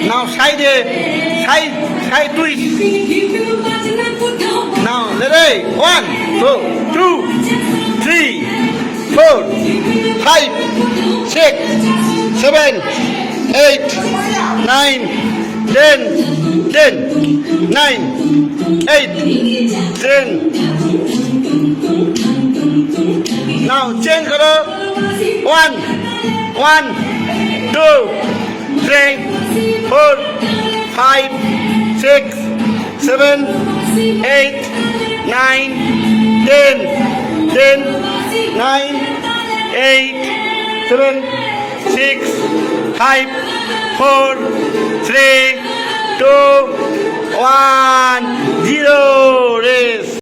Now side twist. Now ready? 1, 2, 3, 4, 5, 6, 7, 8, 9, 10, 9, 8, 10. Now change color. 1, 2, 3, 4, 5, 6, 7, 8, 9, 10, 9, 8, 7, 6, 5, 4, 3, 2, 1, 0.